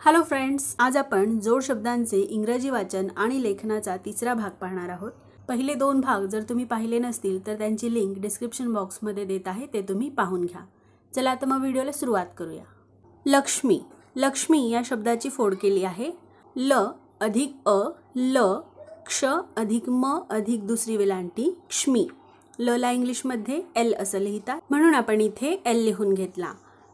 Hello friends, आज आपण जोड शब्दांचे इंग्रजी वाचन आणि लेखनाचा तिसरा भाग पाहणार आहोत। पहिले दोन भाग जर तुम्ही पाहिले नसतील तर त्यांची लिंक डिस्क्रिप्शन बॉक्समध्ये देत आहे, ते तुम्ही पाहून घ्या। चला आता मग व्हिडिओला सुरुवात करूया। लक्ष्मी, लक्ष्मी या शब्दाची फोड केली आहे ल अधिक अ ल क्ष अधिक म अधिक दुसरी वेलांटी क्ष्मी। ल ला इंग्लिशमध्ये एल असं लिहितात, म्हणून आपण इथे एल लिहून घेतला।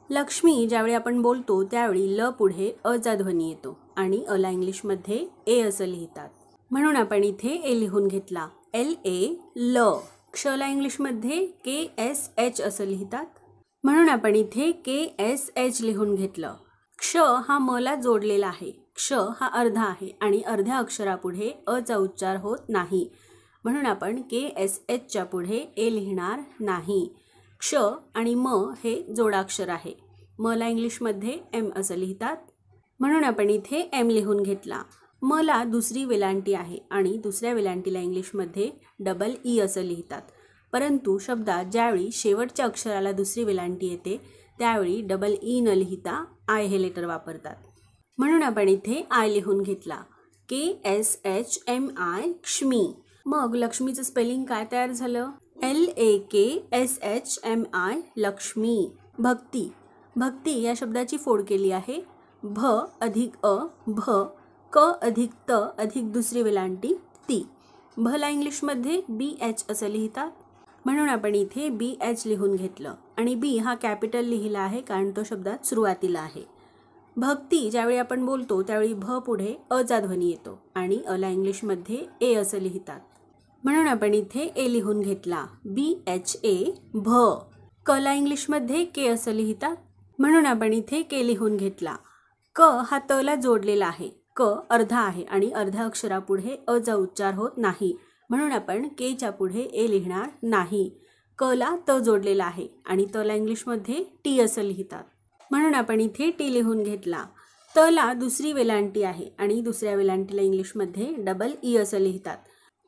लक्ष्मी ज्यावेळी आपण बोलतो त्यावेळी ल पुढे अ चा ध्वनी येतो आणि अ ला इंग्लिशमध्ये ए असं लिहितात, म्हणून आपण इथे ए लिहून घेतला एल ए ल। क्ष ला इंग्लिशमध्ये के एस एच असं लिहितात, म्हणून आपण इथे के एस एच लिहून घेतलं। क्ष हा म ला जोडलेला आहे, क्ष हा अर्धा आहे आणि अर्ध्या अक्षरापुढे अ चा उच्चार होत नाही, म्हणून आपण के एस एच च्या पुढे ए लिहिणार नाही। क्ष आणि म हे जोडाक्षर आहे, म ला इंग्लिशमध्ये एम असं लिहितात, म्हणून आपण इथे एम लिहून घेतला। म ला दुसरी वेलांटी आहे आणि दुसऱ्या वेलांटीला इंग्लिशमध्ये डबल ई असं लिहितात, परंतु शब्दात ज्यावेळी शेवटच्या अक्षराला दुसरी वेलांटी येते त्यावेळी डबल ई न लिहिता आय हे लेटर वापरतात, म्हणून आपण इथे आय लिहून घेतला K S H M I क्ष्मी। मग लक्ष्मीचं स्पेलिंग काय तयार झालं? L A K S H M I Lakshmi. भक्ती, भक्ती या शब्दाची फोड केली आहे भ अधिक अ भ क अधिक त अधिक दुसरी वेलांटी ती। भ ला इंग्लिशमध्ये बी एच असं लिहितात, म्हणून आपण इथे बी एच लिहून घेतलं आणि बी हा कॅपिटल लिहिला आहे कारण तो शब्दात सुरुवातीला आहे। भक्ती ज्यावेळी आपण बोलतो त्यावेळी भ पुढे अ चा ध्वनी येतो आणि अ ला इंग्लिशमध्ये ए असं लिहितात, म्हणून आपण इथे ए लिहून घेतला बी एच ए भ। क ला इंग्लिशमध्ये के असं लिहितात, म्हणून आपण इथे के लिहून घेतला। क हा त ला जोडलेला आहे, क अर्धा आहे आणि अर्ध्या अक्षरापुढे अ चा उच्चार होत नाही, म्हणून आपण के च्या पुढे ए लिहिणार नाही। क ला त जोडलेला आहे आणि त ला इंग्लिशमध्ये टी असं लिहितात, म्हणून आपण इथे टी लिहून घेतला। त ला दुसरी वेलांटी आहे आणि दुसऱ्या वेलांटीला इंग्लिशमध्ये डबल ई असं लिहितात,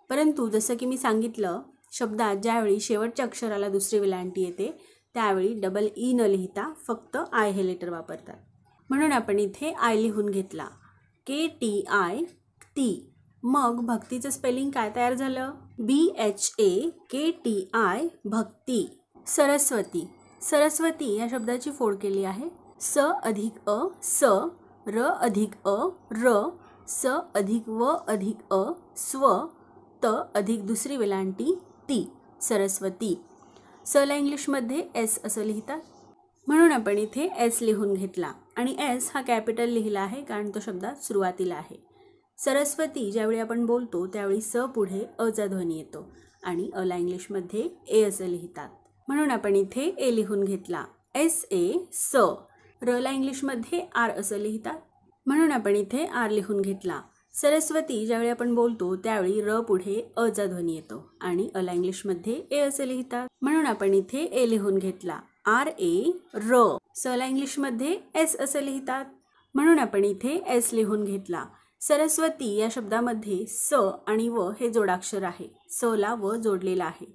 परंतु जसं की मी सांगितलं शब्दात ज्यावेळी शेवटच्या अक्षराला दुसरी वेलांटी येते त्यावेळी डबल ई न लिहिता फक्त आय हे लेटर वापरतात, म्हणून आपण इथे आय लिहून घेतला के टी आय ती। मग भक्तीचं स्पेलिंग काय तयार झालं? B H A K T I भक्ती। सरस्वती, सरस्वती या शब्दाची फोड केली आहे स अधिक अ स र अधिक अ र स अधिक व अधिक अ स्व त अधिक दुसरी वेलांटी ती सरस्वती। स ला इंग्लिशमध्ये एस असं लिहितात, म्हणून आपण इथे एस लिहून घेतला आणि एस हा कॅपिटल लिहिला आहे कारण तो शब्दात सुरुवातीला आहे। सरस्वती ज्यावेळी आपण बोलतो त्यावेळी स पुढे अ चा ध्वनी येतो आणि अ ला इंग्लिशमध्ये ए असं लिहितात, म्हणून आपण इथे ए लिहून घेतला एस ए स। र ला इंग्लिशमध्ये आर असं लिहितात, म्हणून आपण इथे आर लिहून घेतला। सरस्वती ज्यावेळी आपण बोलतो त्यावेळी र पुढे अ चा ध्वनी येतो आणि अ ला इंग्लिशमध्ये ए असे लिहितात, म्हणून आपण इथे ए लिहून घेतला आर ए र। स ला इंग्लिशमध्ये एस असे लिहितात, म्हणून आपण इथे एस लिहून घेतला। सरस्वती या शब्दामध्ये स आणि व हे जोडाक्षर आहे, स ला व जोडलेला आहे।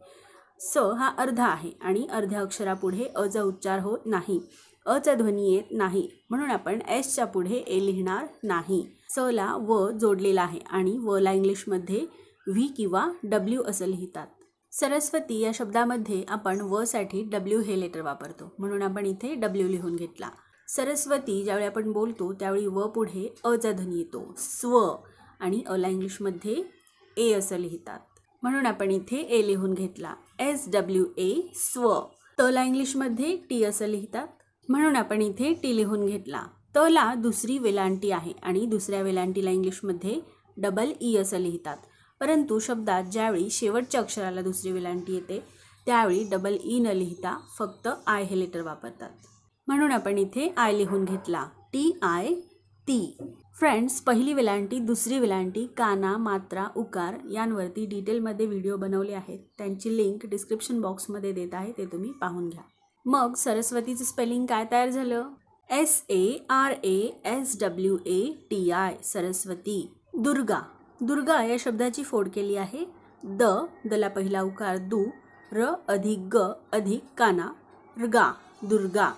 स हा अर्धा आहे आणि अर्ध्या अक्षरापुढे अ चा उच्चार होत नाही, अ चा ध्वनी येत नाही, म्हणून आपण एस च्या पुढे ए लिहिणार नाही। स ला व जोडलेला आहे आणि व ला इंग्लिशमध्ये व्ही किंवा डब्ल्यू असं लिहितात। सरस्वती या शब्दामध्ये आपण व साठी डब्ल्यू हे लेटर वापरतो, म्हणून आपण इथे डब्ल्यू लिहून घेतला। सरस्वती ज्यावेळी आपण बोलतो त्यावेळी व पुढे अ चा ध्वनी येतो स्व आणि अ ला इंग्लिशमध्ये ए असं लिहितात, म्हणून आपण इथे ए लिहून घेतला एस डब्ल्यू ए स्व। त ला इंग्लिशमध्ये टी असं लिहितात, म्हणून आपण इथे टी लिहून घेतला। त ला दुसरी वेलांटी आहे आणि दुसऱ्या वेलांटीला इंग्लिशमध्ये डबल ई असं लिहितात, परंतु शब्दात ज्यावेळी शेवटच्या अक्षराला दुसरी वेलांटी येते त्यावेळी डबल ई न लिहिता फक्त आय हे लेटर वापरतात, म्हणून आपण इथे आय लिहून घेतला टी आय ती। फ्रेंड्स, पहिली वेलांटी दुसरी वेलांटी काना मात्रा उकार यांवरती डिटेलमध्ये व्हिडिओ बनवले आहेत, त्यांची लिंक डिस्क्रिप्शन बॉक्समध्ये देत आहे, ते तुम्ही पाहून घ्या। मग सरस्वतीचं स्पेलिंग काय तयार झालं? S A R A S W A T I Saraswati. Durga, Durga या शब्दाची फोड केली आहे द, द ला पहिला उकार दु, र अधिक ग अधिक काना गा दुर्गा।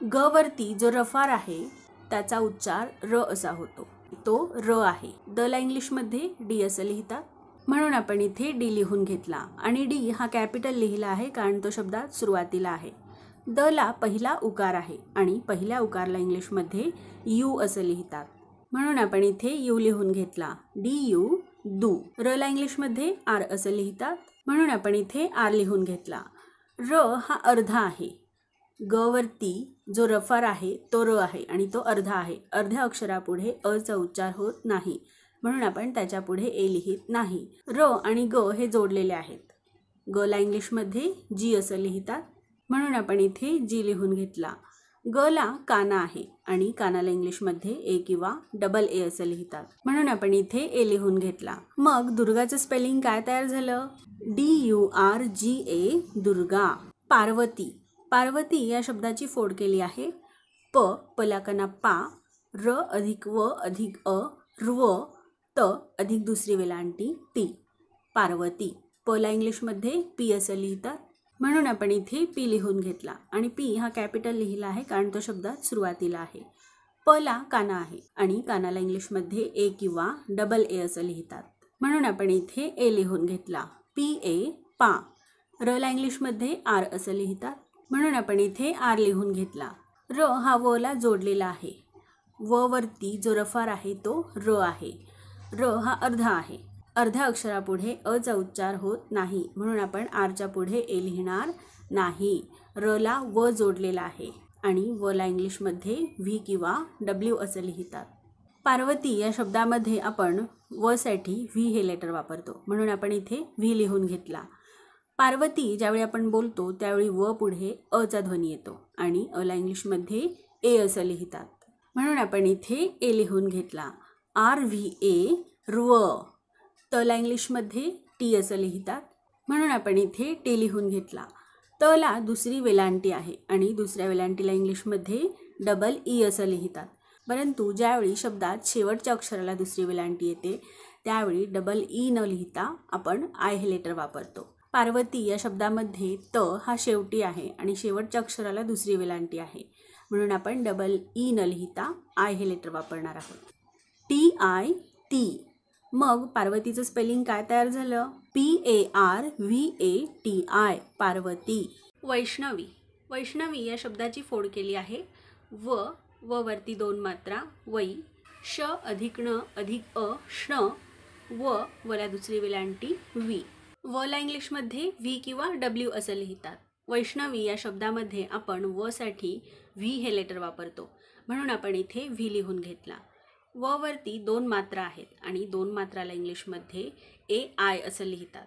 ग वरती जो रफार आहे त्याचा उच्चार र असा होतो, तो र आहे. द ला इंग्लिशमध्ये डी असं लिहितात, म्हणून आपण इथे डी लिहून घेतला. आणि डी हा कॅपिटल लिहिला आहे कारण तो शब्दात सुरुवातीला आहे. द ला पहिला उकार आहे आणि पहिल्या उकारला इंग्लिशमध्ये यू असं लिहितात, म्हणून आपण इथे यू लिहून घेतला. डी यू दू. र ला इंग्लिशमध्ये आर असं लिहितात, म्हणून आपण इथे आर लिहून घेतला. र हा अर्धा आहे. ग वरती जो रफार आहे तो र आहे आणि तो अर्धा आहे. अर्ध्या अक्षरापुढे अचा उच्चार होत नाही, म्हणून आपण त्याच्या पुढे ए लिहित नाही. र आणि ग हे जोडलेले आहेत. ग ला इंग्लिशमध्ये जी असं लिहितात, म्हणून आपण इथे जी लिहून घेतला. ग ला काना आहे आणि कानाला इंग्लिशमध्ये ए किंवा डबल ए असं लिहितात, म्हणून आपण इथे ए लिहून घेतला. मग दुर्गाचं स्पेलिंग काय तयार झालं? DURGA दुर्गा. पार्वती. पार्वती या शब्दाची फोड केली आहे. पला कना पा, र अधिक व अधिक अ, र्व त अधिक दुसरी वेलांटी टी. पार्वती. ला इंग्लिशमध्ये पी असं लिहितात, म्हणून आपण इथे पी लिहून घेतला. आणि पी हा कॅपिटल लिहिला आहे कारण तो शब्दात सुरुवातीला आहे. ला काना आहे आणि कानाला इंग्लिशमध्ये ए किंवा डबल ए असं लिहितात, म्हणून आपण इथे ए लिहून घेतला. PA पा. र ला इंग्लिशमध्ये आर असं लिहितात, म्हणून आपण इथे आर लिहून घेतला. र हा व ला जोडलेला आहे. व वरती जो रफार आहे तो र आहे. र हा अर्धा आहे. अर्ध्या अक्षरापुढे अचा उच्चार होत नाही, म्हणून आपण आरच्या पुढे ए लिहिणार नाही. र ला व जोडलेला आहे आणि व ला इंग्लिशमध्ये व्ही किंवा डब्ल्यू असं लिहितात. पार्वती या शब्दामध्ये आपण व साठी व्ही हे लेटर वापरतो, म्हणून आपण इथे व्ही लिहून घेतला. पार्वती ज्यावेळी आपण बोलतो त्यावेळी व पुढे अचा ध्वनी येतो आणि अ ला इंग्लिशमध्ये ए असं लिहितात, म्हणून आपण इथे ए लिहून घेतला. RVA र्व. त ला इंग्लिशमध्ये टी असं लिहितात, म्हणून आपण इथे टी लिहून घेतला. त ला दुसरी वेलांटी आहे आणि दुसऱ्या वेलांटीला इंग्लिशमध्ये डबल ई असं लिहितात, परंतु ज्यावेळी शब्दात शेवटच्या अक्षराला दुसरी वेलांटी येते त्यावेळी डबल ई न लिहिता आपण आय हे लेटर वापरतो. पार्वती या शब्दामध्ये त हा शेवटी आहे आणि शेवटच्या अक्षराला दुसरी वेलांटी आहे, म्हणून आपण डबल ई न लिहिता आय हे लेटर वापरणार आहोत. TIT. मग पार्वतीचं स्पेलिंग काय तयार झालं? PARVATI. पार्वती. वैष्णवी. वैष्णवी या शब्दाची फोड केली आहे. व वरती दोन मात्रा वै, श अधिक न अधिक अ, श्न, वला दुसरी वेलांटी वी. व ला इंग्लिशमध्ये व्ही किंवा डब्ल्यू असं लिहितात. वैष्णवी या शब्दामध्ये आपण व साठी व्ही हे लेटर वापरतो, म्हणून आपण इथे व्ही लिहून घेतला. व वरती दोन मात्रा आहेत आणि दोन मात्राला इंग्लिशमध्ये AI असं लिहितात,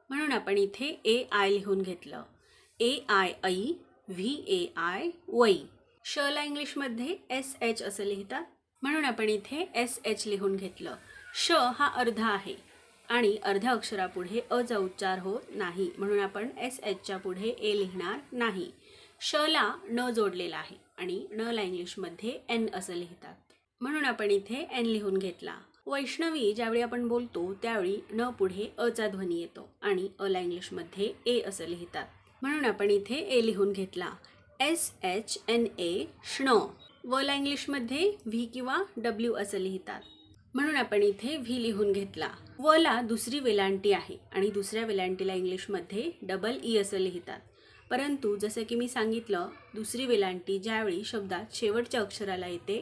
म्हणून आपण इथे AI लिहून घेतलं. AII VAI वै. श ला इंग्लिशमध्ये SH असं लिहितात, म्हणून आपण इथे SH लिहून घेतलं. श हा अर्धा आहे आणि अर्ध्या अक्षरापुढे अचा उच्चार होत नाही, म्हणून आपण SHच्या पुढे ए लिहिणार नाही. श ला न जोडलेला आहे आणि न ला इंग्लिशमध्ये N असं लिहितात, म्हणून आपण इथे N लिहून घेतला. वैष्णवी ज्यावेळी आपण बोलतो त्यावेळी न पुढे अचा ध्वनी येतो आणि अ ला इंग्लिशमध्ये ए असं लिहितात, म्हणून आपण इथे ए लिहून घेतला. SHNA श्न. व ला इंग्लिशमध्ये व्ही किंवा डब्ल्यू असं लिहितात, म्हणून आपण इथे व्ही लिहून घेतला. व ला दुसरी वेलांटी आहे आणि दुसऱ्या वेलांटीला इंग्लिशमध्ये डबल ई असं लिहितात, परंतु जसं की मी सांगितलं दुसरी वेलांटी ज्यावेळी शब्दात शेवटच्या अक्षराला येते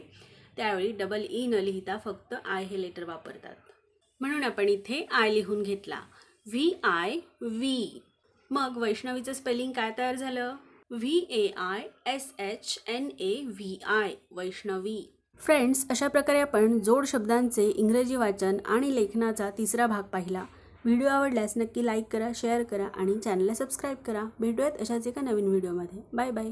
त्यावेळी डबल ई न लिहिता फक्त आय हे लेटर वापरतात, म्हणून आपण इथे आय लिहून घेतला. VIV. मग वैष्णवीचं स्पेलिंग काय तयार झालं? VAISHNAVI. वैष्णवी. फ्रेंड्स, अशा प्रकारे आपण जोड शब्दांचे इंग्रजी वाचन आणि लेखनाचा तिसरा भाग पाहिला. व्हिडिओ आवडल्यास नक्की लाईक करा, शेअर करा आणि चॅनलला सबस्क्राईब करा. भेटूयात अशाच एका नवीन व्हिडिओमध्ये. Bye bye.